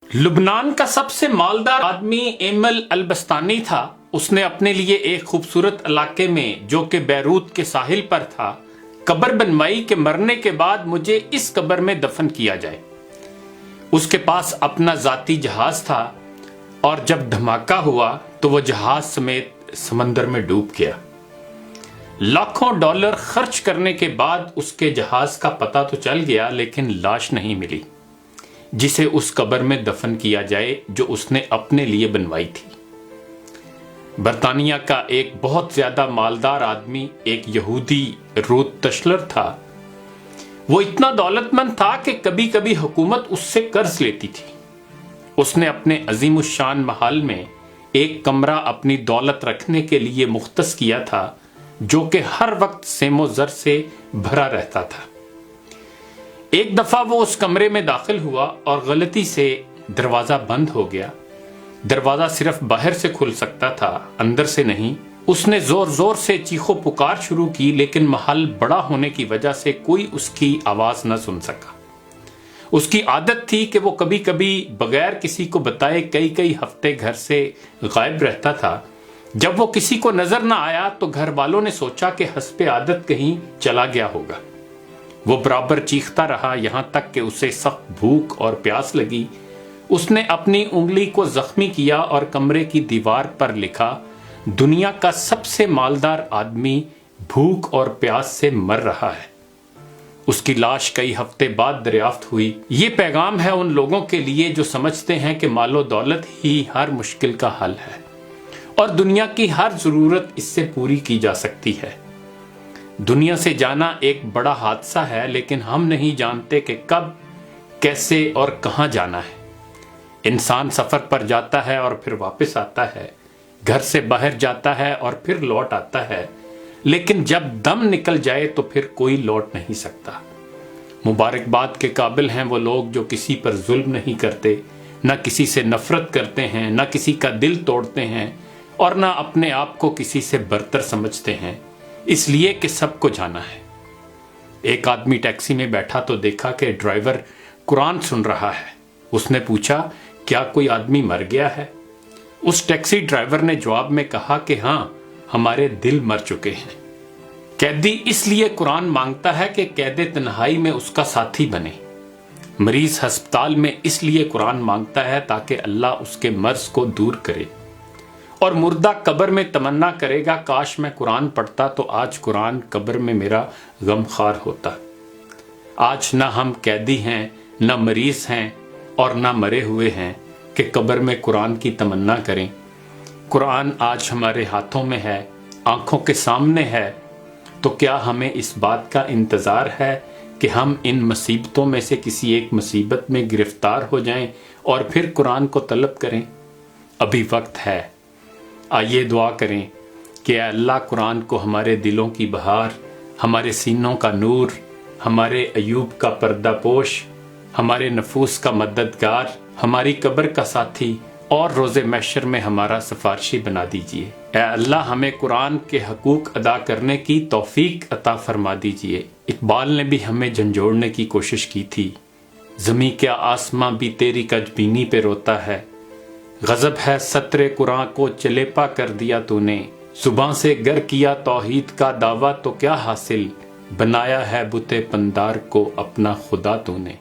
لبنان کا سب سے مالدار آدمی ایمل البستانی تھا۔ اس نے اپنے لیے ایک خوبصورت علاقے میں جو کہ بیروت کے ساحل پر تھا قبر بنوائی کہ مرنے کے بعد مجھے اس قبر میں دفن کیا جائے۔ اس کے پاس اپنا ذاتی جہاز تھا اور جب دھماکہ ہوا تو وہ جہاز سمیت سمندر میں ڈوب گیا۔ لاکھوں ڈالر خرچ کرنے کے بعد اس کے جہاز کا پتہ تو چل گیا لیکن لاش نہیں ملی جسے اس قبر میں دفن کیا جائے جو اس نے اپنے لیے بنوائی تھی۔ برطانیہ کا ایک بہت زیادہ مالدار آدمی ایک یہودی روت تشلر تھا۔ وہ اتنا دولت مند تھا کہ کبھی کبھی حکومت اس سے قرض لیتی تھی۔ اس نے اپنے عظیم الشان محل میں ایک کمرہ اپنی دولت رکھنے کے لیے مختص کیا تھا جو کہ ہر وقت سیم و زر سے بھرا رہتا تھا۔ ایک دفعہ وہ اس کمرے میں داخل ہوا اور غلطی سے دروازہ بند ہو گیا۔ دروازہ صرف باہر سے کھل سکتا تھا، اندر سے نہیں۔ اس نے زور زور سے چیخو پکار شروع کی لیکن محل بڑا ہونے کی وجہ سے کوئی اس کی آواز نہ سن سکا۔ اس کی عادت تھی کہ وہ کبھی کبھی بغیر کسی کو بتائے کئی ہفتے گھر سے غائب رہتا تھا۔ جب وہ کسی کو نظر نہ آیا تو گھر والوں نے سوچا کہ حسب عادت کہیں چلا گیا ہوگا۔ وہ برابر چیختا رہا یہاں تک کہ اسے سخت بھوک اور پیاس لگی۔ اس نے اپنی انگلی کو زخمی کیا اور کمرے کی دیوار پر لکھا، دنیا کا سب سے مالدار آدمی بھوک اور پیاس سے مر رہا ہے۔ اس کی لاش کئی ہفتے بعد دریافت ہوئی۔ یہ پیغام ہے ان لوگوں کے لیے جو سمجھتے ہیں کہ مال و دولت ہی ہر مشکل کا حل ہے اور دنیا کی ہر ضرورت اس سے پوری کی جا سکتی ہے۔ دنیا سے جانا ایک بڑا حادثہ ہے لیکن ہم نہیں جانتے کہ کب، کیسے اور کہاں جانا ہے۔ انسان سفر پر جاتا ہے اور پھر واپس آتا ہے، گھر سے باہر جاتا ہے اور پھر لوٹ آتا ہے، لیکن جب دم نکل جائے تو پھر کوئی لوٹ نہیں سکتا۔ مبارکباد کے قابل ہیں وہ لوگ جو کسی پر ظلم نہیں کرتے، نہ کسی سے نفرت کرتے ہیں، نہ کسی کا دل توڑتے ہیں اور نہ اپنے آپ کو کسی سے برتر سمجھتے ہیں، اس لیے کہ سب کو جانا ہے۔ ایک آدمی ٹیکسی میں بیٹھا تو دیکھا کہ ڈرائیور قرآن سن رہا ہے۔ اس نے پوچھا، کیا کوئی آدمی مر گیا ہے؟ اس ٹیکسی ڈرائیور نے جواب میں کہا کہ ہاں، ہمارے دل مر چکے ہیں۔ قیدی اس لیے قرآن مانگتا ہے کہ قید تنہائی میں اس کا ساتھی بنے۔ مریض ہسپتال میں اس لیے قرآن مانگتا ہے تاکہ اللہ اس کے مرض کو دور کرے، اور مردہ قبر میں تمنا کرے گا کاش میں قرآن پڑھتا تو آج قرآن قبر میں میرا غم خوار ہوتا۔ آج نہ ہم قیدی ہیں، نہ مریض ہیں اور نہ مرے ہوئے ہیں کہ قبر میں قرآن کی تمنا کریں۔ قرآن آج ہمارے ہاتھوں میں ہے، آنکھوں کے سامنے ہے، تو کیا ہمیں اس بات کا انتظار ہے کہ ہم ان مصیبتوں میں سے کسی ایک مصیبت میں گرفتار ہو جائیں اور پھر قرآن کو طلب کریں؟ ابھی وقت ہے۔ آئیے دعا کریں کہ اے اللہ قرآن کو ہمارے دلوں کی بہار، ہمارے سینوں کا نور، ہمارے ایوب کا پردہ پوش، ہمارے نفوس کا مددگار، ہماری قبر کا ساتھی اور روز محشر میں ہمارا سفارشی بنا دیجئے۔ اے اللہ ہمیں قرآن کے حقوق ادا کرنے کی توفیق عطا فرما دیجئے۔ اقبال نے بھی ہمیں جھنجھوڑنے کی کوشش کی تھی، زمیں کیا آسماں بھی تیری کجبینی پہ روتا ہے، غضب ہے سطر قرآن کو چلیپا کر دیا تو نے، زباں سے گر کیا توحید کا دعویٰ تو کیا حاصل، بنایا ہے بت پندار کو اپنا خدا تو نے۔